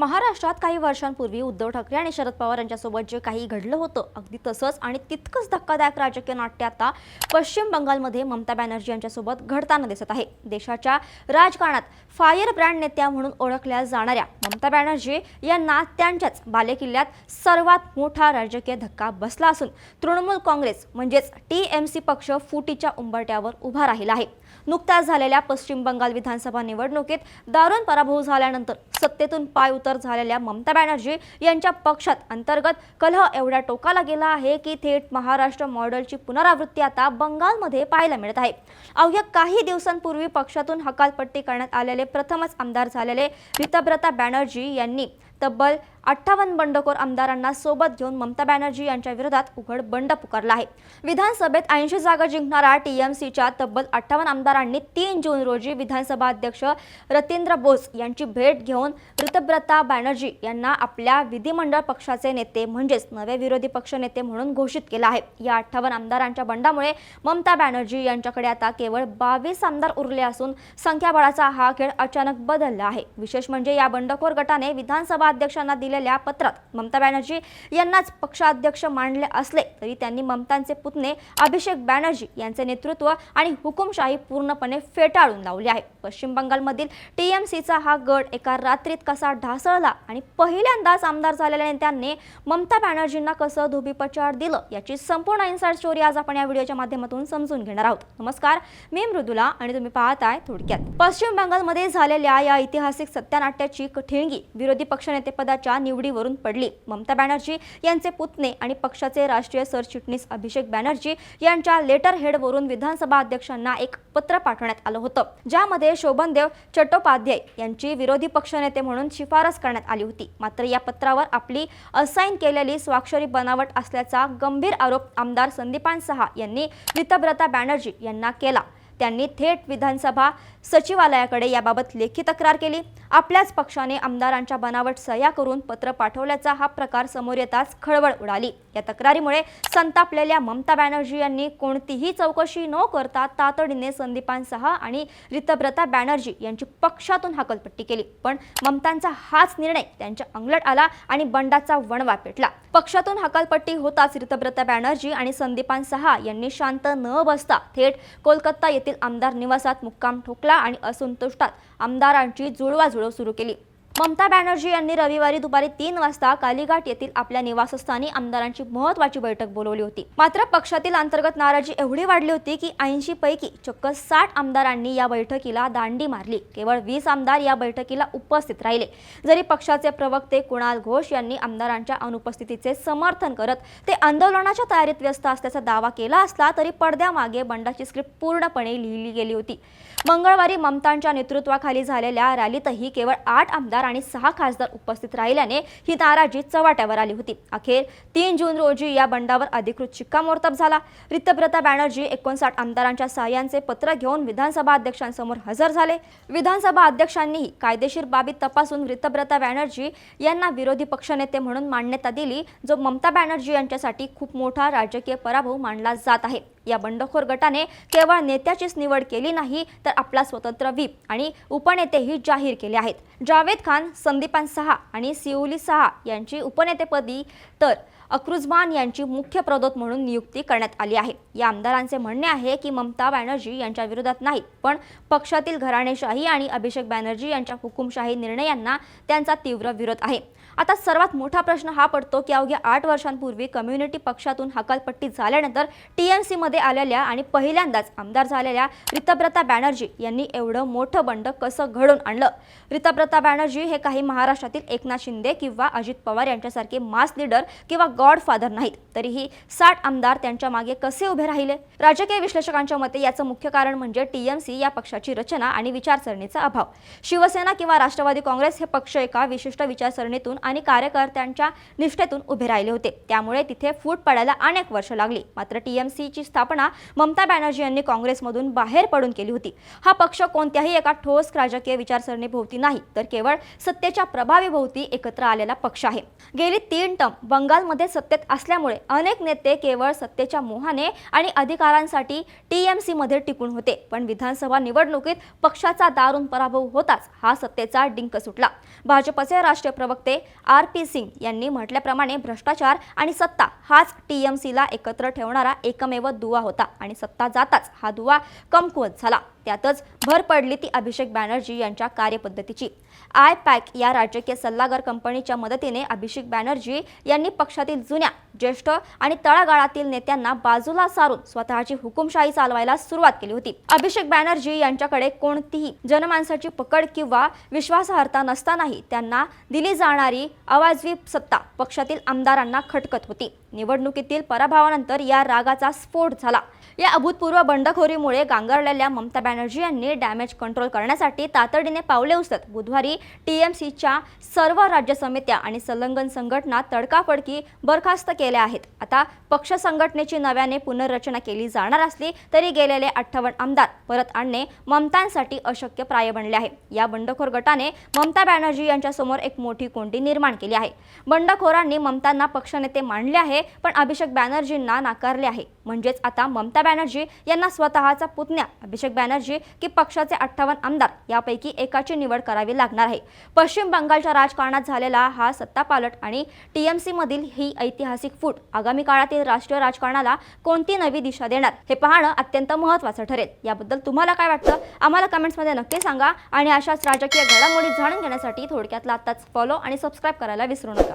महाराष्ट्रात काही वर्षांपूर्वी उद्धव ठाकरे आणि शरद पवार यांच्यासोबत जे काही घडलं होतं अगदी तसंच आणि तितकंच धक्कादायक राजकीय नाट्य आता पश्चिम बंगालमध्ये ममता बॅनर्जी यांच्यासोबत घडताना दिसत आहे। देशाच्या राजकारणात फायर ब्रँड नेत्या म्हणून ओळखल्या जाणाऱ्या ममता बॅनर्जी यांना त्यांच्याच बालेकिल्ल्यात सर्वात मोठा राजकीय धक्का बसला असून तृणमूल काँग्रेस म्हणजेच टीएमसी पक्ष फुटीच्या उंबरठ्यावर उभा राहिला आहे। नुकत्याच झालेल्या पश्चिम बंगाल विधानसभा निवडणुकीत दारुण पराभव झाल्यानंतर सत्तेतून पायउतार झालेल्या ममता बॅनर्जी यांच्या पक्षात अंतर्गत कलह एवढ्या टोकाला गेला आहे की थेट महाराष्ट्र मॉडेलची पुनरावृत्ती आता बंगालमध्ये पाहायला मिळत आहे। अवघ्या काही दिवसांपूर्वी पक्षातून हकालपट्टी करण्यात आलेले प्रथमच आमदार झालेले रितब्रता बॅनर्जी यांनी तब्बल 58 बंडखोर आमदारांना सोबत घेऊन ममता बॅनर्जी यांच्या विरोधात उघड बंड पुकारला आहे। विधानसभेत 80 जागा जिंकणारा टीएमसीच्या तब्बल 58 आमदारांनी 3 जून रोजी विधानसभा अध्यक्ष रतींद्र बोस यांची भेट घेऊन रितब्रता बॅनर्जी यांना आपल्या विधिमंडळ पक्षाचे नेते म्हणजेच नवे विरोधी पक्ष नेते म्हणून घोषित केला आहे। या 58 आमदारांच्या बंडामुळे ममता बॅनर्जी यांच्याकडे आता केवळ 22 आमदार उरले असून संख्याबळाचा हा खेळ अचानक बदलला आहे। विशेष म्हणजे या बंडखोर गटाने विधानसभा अध्यक्षांना दिलेल्या पत्रात ममता बॅनर्जी यांनाच पक्षाध्यक्ष मानले असले तरी त्यांनी ममतांचे पुतणे अभिषेक बॅनर्जी यांचे नेतृत्व आणि हुकुमशाही पूर्णपणे फेटाळून लावली आहे। पश्चिम बंगालमधील टीएमसीचा हा गट एका रात्रीत कसा ढासळला आणि पहिल्यांदाच आमदार झालेल्या नेत्यांनी ममता बॅनर्जींना कसं धोबीपछाड दिलं याची संपूर्ण इनसाइड स्टोरी आज आपण या व्हिडिओच्या माध्यमातून समजून घेणार आहोत। नमस्कार, मी मृदुला आणि तुम्ही पाहताय थोडक्यात। पश्चिम बंगालमध्ये झालेल्या या ऐतिहासिक सत्यानाट्याची ठिणगी विरोधी पक्षनेतेपदाच्या निवडीवरून पडली। ममता बॅनर्जी यांचे पुतणे आणि पक्षाचे राष्ट्रीय सरचिटणीस अभिषेक बॅनर्जी यांच्या लेटर हेडवरून विधानसभा अध्यक्षांना एक पत्र पाठवण्यात आलं होतं, ज्यामध्ये शोभनदेव चट्टोपाध्याय यांची विरोधी पक्षनेते म्हणून शिफारस करण्यात आली होती। मात्र या पत्रावर आपली असाइन केलेली स्वाक्षरी बनावट असल्याचा गंभीर आरोप आमदार संदीपान सहा यांनी रितब्रता बॅनर्जी यांना केला। त्यांनी थेट विधानसभा सचिवालयाकडे याबाबत लेखी तक्रार केली। आपल्याच पक्षाने आमदारांच्या बनावट सह्या करून पत्र पाठवल्याचा हा प्रकार समोर येताच खळबळ उडाली। या तक्रारीमुळे संतापलेल्या ममता बॅनर्जी यांनी कोणतीही चौकशी न करता तातडीने संदीपान सहा आणि रितब्रता बॅनर्जी यांची पक्षातून हकालपट्टी केली। पण ममतांचा हाच निर्णय त्यांच्या अंगलट आला आणि बंडाचा वणवा पेटला। पक्षातून हकालपट्टी होताच रितब्रता बॅनर्जी आणि संदीपान सहा यांनी शांत न बसता थेट कोलकाता येथील आमदार निवासात मुक्काम ठोकला आणि असंतुष्टात आमदारांची जुळवाजुळव सुरू केली। ममता बॅनर्जी यांनी रविवारी दुपारी 3 वाजता कालीघाट येथील आपल्या निवासस्थानी आमदारांची महत्त्वाची बैठक बोलवली होती। मात्र पक्षातील अंतर्गत नाराजी एवढी वाढली होती की 80 पैकी चक्क 60 आमदारांनी या बैठकीला दांडी मारली। केवळ 20 आमदार या बैठकीला उपस्थित राहिले। जरी पक्षाचे प्रवक्ते कुणाल घोष यांनी आमदारांच्या अनुपस्थितीचे समर्थन करत ते आंदोलनाच्या तयारीत व्यस्त असल्याचा दावा केला असला तरी पडद्यामागे बंडाची स्क्रिप्ट पूर्णपणे लिहिली गेली होती। मंगळवारी ममतांच्या नेतृत्वाखाली झालेल्या रॅलीतही केवळ 8 आमदार आणि 6 खासदार उपस्थित राहिल्याने ही नाराजी चव्हाट्यावर आली होती। अखेर 3 जून रोजी या बंडावर अधिकृत शिक्कामोर्तब झाला। रितब्रता बॅनर्जी 59 आमदारांच्या सहाय्यांचे पत्र घेऊन विधानसभा अध्यक्षांसमोर हजर झाले। विधानसभा अध्यक्षांनीही कायदेशीर बाबी तपासून रितब्रता बॅनर्जी यांना विरोधी पक्षनेते म्हणून मान्यता दिली, जो ममता बॅनर्जी यांच्यासाठी खूप मोठा राजकीय पराभव मानला जात आहे। या बंडखोर गटाने केवळ नेत्याचीच निवड केली नाही तर आपला स्वतंत्र व्हीप आणि उपनेतेही जाहीर केले आहेत। जावेद खान, संदीपान सहा आणि सिउली सहा यांची उपनेतेपदी तर अक्रुझमान यांची मुख्य प्रदोत म्हणून नियुक्ती करण्यात आली आहे। या आमदारांचे म्हणणे आहे की ममता बॅनर्जी यांच्या विरोधात नाही, पण पक्षातील घराणेशाही आणि अभिषेक बॅनर्जी यांच्या हुकुमशाही निर्णयांना त्यांचा तीव्र विरोध आहे। आता सर्वात मोठा प्रश्न हा पडतो की अवघ्या 8 वर्षांपूर्वी कम्युनिटी पक्षातून हकालपट्टी झाल्यानंतर टीएमसी मध्ये आलेल्या आणि पहिल्यांदाच आमदार झालेल्या रितब्रता बॅनर्जी यांनी एवढं मोठं बंड कसं घडून आणलं। रितब्रता बॅनर्जी हे काही महाराष्ट्रातील एकनाथ शिंदे किंवा अजित पवार यांच्यासारखे मास लीडर किंवा गॉडफादर नाहीत, तरीही 60 आमदार त्यांच्या मागे कसे उभे राहिले? राजकीय विश्लेषकांच्या मते याचं मुख्य कारण म्हणजे टीएमसी या पक्षाची रचना आणि विचारसरणीचा अभाव। शिवसेना किंवा राष्ट्रवादी काँग्रेस हे पक्ष एका विशिष्ट विचारसरणीतून आणि कार्यकर्त्यांच्या निष्ठेतून उभे राहिले होते, त्यामुळे तिथे फूट पडायला अनेक वर्ष लागली। मात्र टीएमसीची स्थापना ममता बॅनर्जी यांनी काँग्रेसमधून बाहेर पडून केली होती। हा पक्ष कोणत्याही एका ठोस राजकीय विचारसरणीभोवती नाही तर केवळ सत्तेच्या प्रभावीभोवती एकत्र आलेला पक्ष आहे। गेली 3 टर्म बंगालमध्येच सत्तेत असल्यामुळे अनेक नेते केवळ सत्तेच्या मोहाने आणि अधिकारांसाठी टीएमसी मध्ये टिकून होते, पण विधानसभा निवडणुकीत पक्षाचा दारुण पराभव होताच हा सत्तेचा डिंक सुटला. भाजपचे राष्ट्रीय प्रवक्ते RP सिंग यांनी म्हटल्याप्रमाणे भ्रष्टाचार आणि सत्ता हाच टीएमसीला एकत्र ठेवणारा एकमेव दुवा होता आणि सत्ता जाताच हा दुवा कमकुवत झाला. त्यातच भर पडली ती अभिषेक बॅनर्जी यांच्या कार्यपद्धतीची. IPAC या राजकीय सल्लागार कंपनीच्या मदतीने अभिषेक बॅनर्जी यांनी पक्षातील जुन्या, ज्येष्ठ आणि तळागाळातील नेत्यांना बाजूला सारून स्वतःची हुकुमशाही चालवायला सुरुवात केली होती. अभिषेक बॅनर्जी यांच्याकडे कोणतीही जनमानसाची पकड किंवा विश्वासार्हता नसतानाही त्यांना दिली जाणारी अवाजवी सत्ता पक्षातील आमदारांना खटकत होती. निवडणुकीतील पराभवानंतर या रागाचा स्फोट झाला. या अभूतपूर्व बंडखोरीमुळे गांगरलेल्या ममता बॅनर्जी यांनी डॅमेज कंट्रोल करण्यासाठी तातडीने पावले उचलत बुधवारी टीएमसीच्या सर्व राज्य समित्या आणि संलग्न संघटना तडकाफडकी बरखास्त केल्या आहेत. आता पक्ष संघटनेची नव्याने पुनर्रचना केली जाणार असली तरी गेलेले 58 आमदार परत आणणे ममतांसाठी अशक्य प्राय बनले आहे. या बंडखोर गटाने ममता बॅनर्जी यांच्या समोर एक मोठी कोंडी निर्माण केली आहे. बंडखोरांनी ममतांना पक्षनेते मानले आहे, पण अभिषेक बॅनर्जींना नाकारले आहे. म्हणजेच आता ममता बॅनर्जी यांना स्वतःचा पुतण्या अभिषेक बॅनर्जी की पक्षाचे 58 आमदार यापैकी एकाची निवड करावी लागणार आहे. पश्चिम बंगालच्या राजकारणात झालेला हा सत्तापालट आणि टीएमसी मधील ही ऐतिहासिक फूट आगामी काळातील राष्ट्रीय राजकारणाला कोणती नवी दिशा देणार हे पाहणं अत्यंत महत्त्वाचं ठरेल. याबद्दल तुम्हाला काय वाटतं आम्हाला कमेंट्समध्ये नक्की सांगा आणि अशाच राजकीय घडामोडी जाणून घेण्यासाठी थोडक्यातला आताच फॉलो आणि सबस्क्राईब करायला विसरू नका.